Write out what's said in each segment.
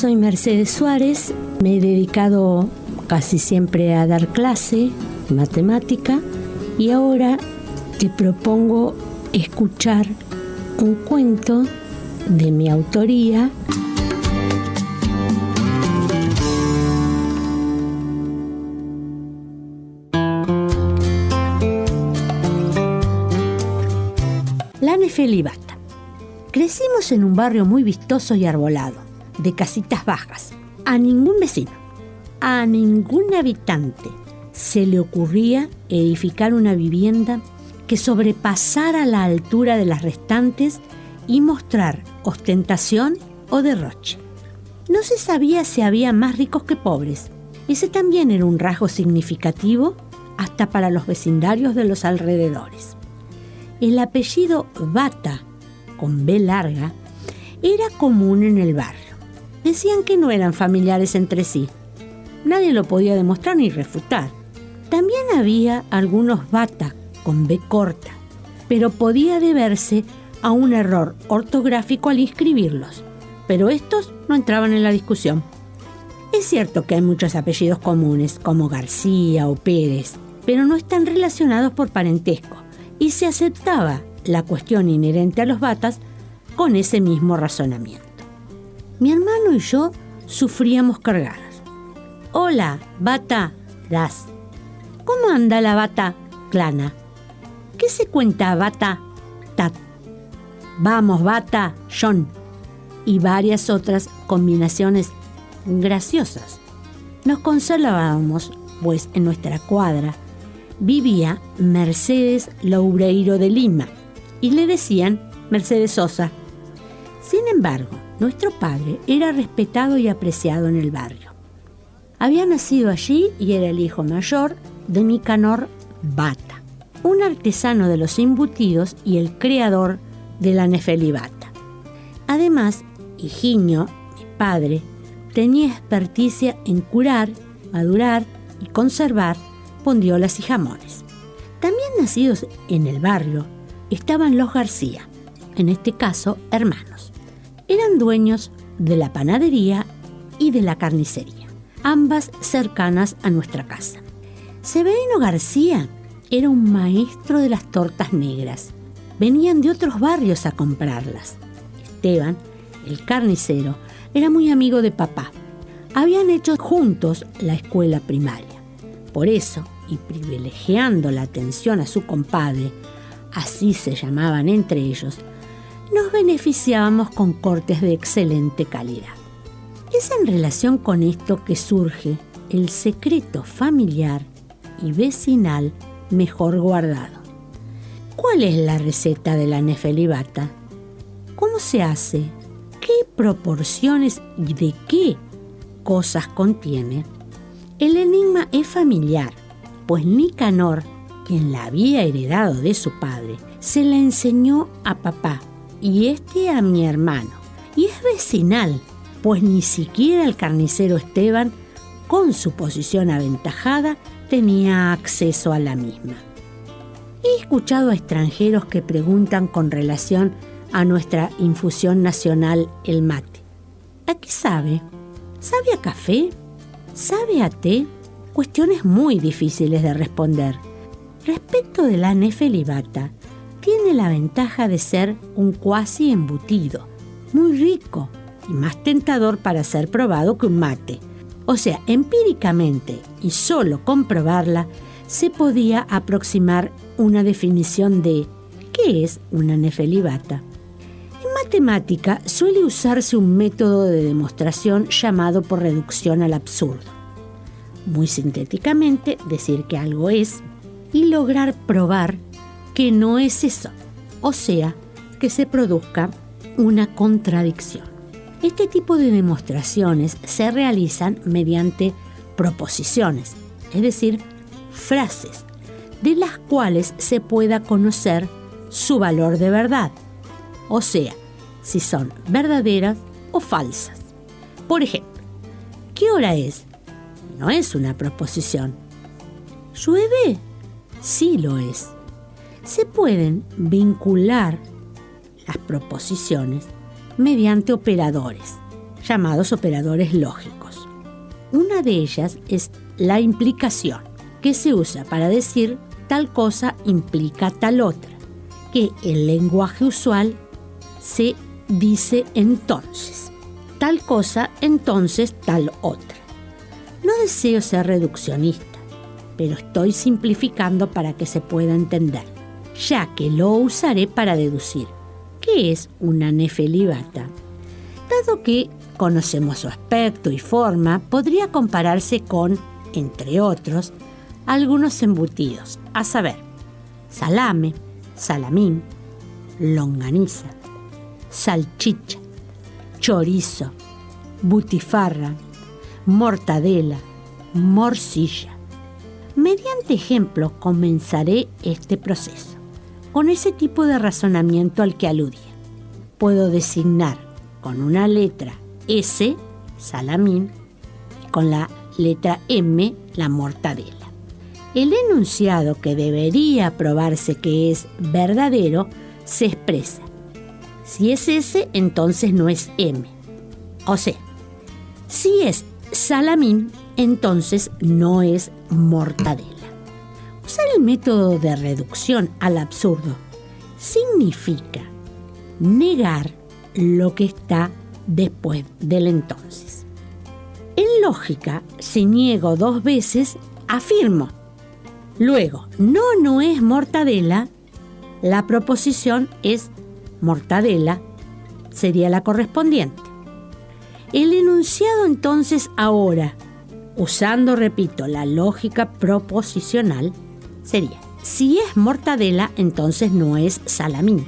Soy Mercedes Suárez, me he dedicado casi siempre a dar clase, matemática, y ahora te propongo escuchar un cuento de mi autoría. La Nefelibata. Crecimos en un barrio muy vistoso y arbolado, de casitas bajas. A ningún vecino, a ningún habitante se le ocurría edificar una vivienda que sobrepasara la altura de las restantes y mostrar ostentación o derroche. No se sabía si había más ricos que pobres. Ese también era un rasgo significativo hasta para los vecindarios de los alrededores. El apellido Bata, con B larga, era común en el barrio. Decían que no eran familiares entre sí. Nadie lo podía demostrar ni refutar. También había algunos Bata con B corta, pero podía deberse a un error ortográfico al inscribirlos. Pero estos no entraban en la discusión. Es cierto que hay muchos apellidos comunes, como García o Pérez, pero no están relacionados por parentesco, y se aceptaba la cuestión inherente a los Batas con ese mismo razonamiento. Mi hermano y yo sufríamos cargadas. Hola, Bata, Das. ¿Cómo anda la Bata, Clana? ¿Qué se cuenta, Bata, Tat? Vamos, Bata, John. Y varias otras combinaciones graciosas. Nos consolábamos, pues en nuestra cuadra vivía Mercedes Loureiro de Lima y le decían Mercedes Sosa. Sin embargo, nuestro padre era respetado y apreciado en el barrio. Había nacido allí y era el hijo mayor de Nicanor Bata, un artesano de los embutidos y el creador de la Nefelibata. Además, Higinio, mi padre, tenía experticia en curar, madurar y conservar bondiolas y jamones. También nacidos en el barrio estaban los García, en este caso hermanos. Eran dueños de la panadería y de la carnicería, ambas cercanas a nuestra casa. Severino García era un maestro de las tortas negras. Venían de otros barrios a comprarlas. Esteban, el carnicero, era muy amigo de papá. Habían hecho juntos la escuela primaria. Por eso, y privilegiando la atención a su compadre, así se llamaban entre ellos, nos beneficiábamos con cortes de excelente calidad. Es en relación con esto que surge el secreto familiar y vecinal mejor guardado. ¿Cuál es la receta de la Nefelibata? ¿Cómo se hace? ¿Qué proporciones y de qué cosas contiene? El enigma es familiar, pues Nicanor, quien la había heredado de su padre, se la enseñó a papá y este a mi hermano. Y es vecinal, pues ni siquiera el carnicero Esteban, con su posición aventajada, tenía acceso a la misma. He escuchado a extranjeros que preguntan con relación a nuestra infusión nacional, el mate. ¿A qué sabe? ¿Sabe a café? ¿Sabe a té? Cuestiones muy difíciles de responder. Respecto de la Nefelibata, tiene la ventaja de ser un cuasi embutido, muy rico y más tentador para ser probado que un mate. O sea, empíricamente y solo comprobarla, se podía aproximar una definición de ¿qué es una Nefelibata? En matemática suele usarse un método de demostración llamado por reducción al absurdo. Muy sintéticamente, decir que algo es y lograr probar que no es eso, o sea, que se produzca una contradicción. Este tipo de demostraciones se realizan mediante proposiciones, es decir, frases, de las cuales se pueda conocer su valor de verdad, o sea, si son verdaderas o falsas. Por ejemplo, ¿qué hora es? No es una proposición. ¿Llueve? Sí lo es. Se pueden vincular las proposiciones mediante operadores. llamados operadores lógicos. Una de ellas es la implicación, que se usa para decir tal cosa implica tal otra, que en lenguaje usual se dice entonces. Tal cosa, entonces tal otra. No deseo ser reduccionista, pero estoy simplificando para que se pueda entender, ya que lo usaré para deducir qué es una nefelibata. Dado que conocemos su aspecto y forma, podría compararse con, entre otros, algunos embutidos, a saber, salame, salamín, longaniza, salchicha, chorizo, butifarra, mortadela, morcilla. Mediante ejemplos comenzaré este proceso, con ese tipo de razonamiento al que aludía. Puedo designar con una letra S, salamín, y con la letra M, la mortadela. El enunciado que debería probarse que es verdadero se expresa. Si es S, entonces no es M. O sea, si es salamín, entonces no es mortadela. Usar el método de reducción al absurdo significa negar lo que está después del entonces. En lógica, si niego 2 veces, afirmo. Luego, no es mortadela, la proposición es mortadela, sería la correspondiente. El enunciado entonces ahora, usando, repito, la lógica proposicional, sería: si es mortadela, entonces no es salamín,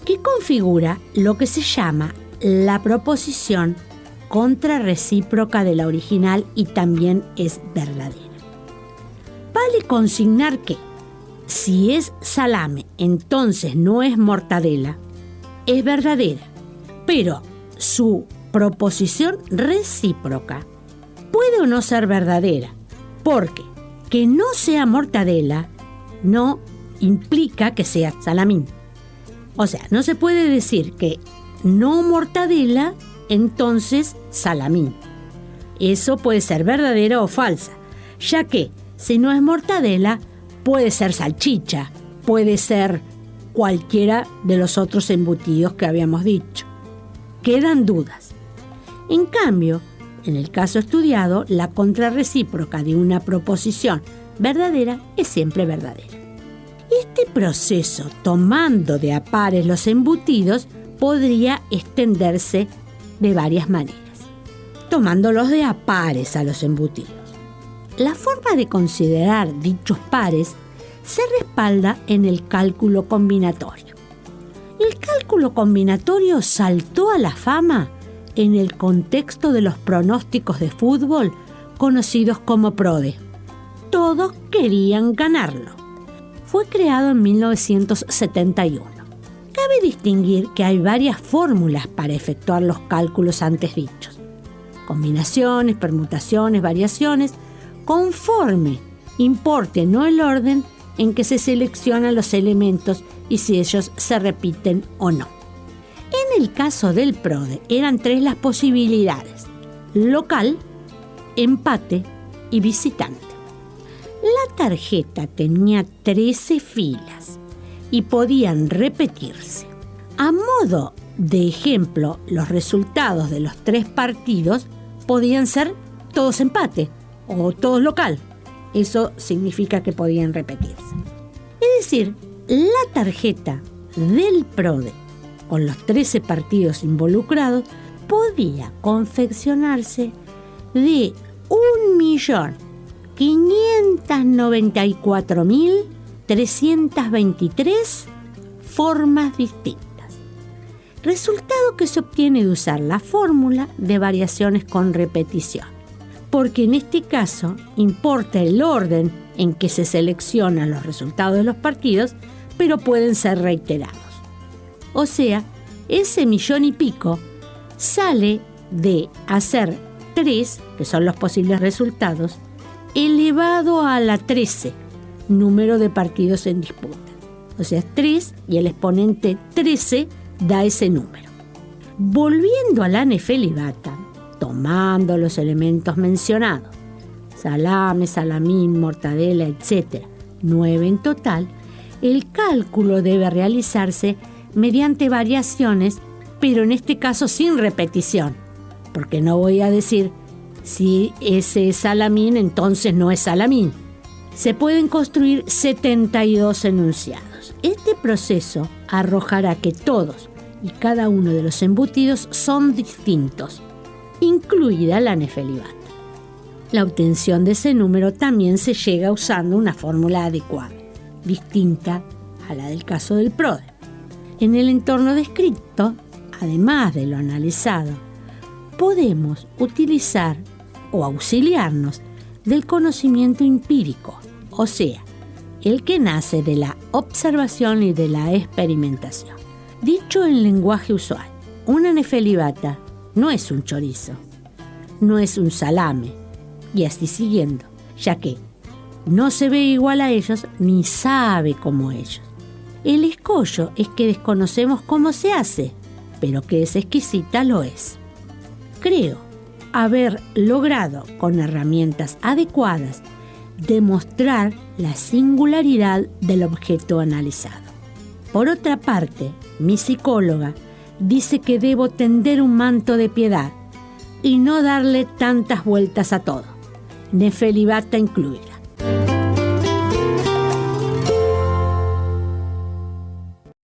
que configura lo que se llama la proposición contrarrecíproca de la original y también es verdadera. Vale consignar que, si es salame, entonces no es mortadela, es verdadera, pero su proposición recíproca puede o no ser verdadera, porque que no sea mortadela no implica que sea salamín. O sea, no se puede decir que no mortadela, entonces salamín. Eso puede ser verdadera o falsa, ya que si no es mortadela, puede ser salchicha, puede ser cualquiera de los otros embutidos que habíamos dicho. Quedan dudas. En cambio, en el caso estudiado, la contrarrecíproca de una proposición verdadera es siempre verdadera. Este proceso, tomando de a pares los embutidos, podría extenderse de varias maneras, tomándolos de a pares a los embutidos. La forma de considerar dichos pares se respalda en el cálculo combinatorio. El cálculo combinatorio saltó a la fama en el contexto de los pronósticos de fútbol conocidos como PRODE. Todos querían ganarlo. Fue creado en 1971. Cabe distinguir que hay varias fórmulas para efectuar los cálculos antes dichos. Combinaciones, permutaciones, variaciones, conforme importe no el orden en que se seleccionan los elementos y si ellos se repiten o no. En el caso del PRODE eran 3 las posibilidades: local, empate y visitante. La tarjeta tenía 13 filas y podían repetirse. A modo de ejemplo, los resultados de los 3 partidos podían ser todos empate o todos local. Eso significa que podían repetirse. Es decir, la tarjeta del PRODE con los 13 partidos involucrados podía confeccionarse de 1.594.323 formas distintas. Resultado que se obtiene de usar la fórmula de variaciones con repetición, porque en este caso importa el orden en que se seleccionan los resultados de los partidos, pero pueden ser reiterados. O sea, ese 1.000.000 y pico sale de hacer 3, que son los posibles resultados, elevado a la 13, número de partidos en disputa. O sea, es 3 y el exponente 13 da ese número. Volviendo a la nefelibata, tomando los elementos mencionados, salame, salamín, mortadela, etc., 9 en total, el cálculo debe realizarse mediante variaciones, pero en este caso sin repetición, porque no voy a decir si ese es salamín, entonces no es salamín. Se pueden construir 72 enunciados. Este proceso arrojará que todos y cada uno de los embutidos son distintos, incluida la nefelibata. La obtención de ese número también se llega usando una fórmula adecuada, distinta a la del caso del PRODE. En el entorno descrito, además de lo analizado, podemos utilizar o auxiliarnos del conocimiento empírico, o sea, el que nace de la observación y de la experimentación. Dicho en lenguaje usual, una nefelibata no es un chorizo, no es un salame, y así siguiendo, ya que no se ve igual a ellos ni sabe como ellos. El escollo es que desconocemos cómo se hace, pero que es exquisita lo es. Creo haber logrado, con herramientas adecuadas, demostrar la singularidad del objeto analizado. Por otra parte, mi psicóloga dice que debo tender un manto de piedad y no darle tantas vueltas a todo, nefelibata incluida.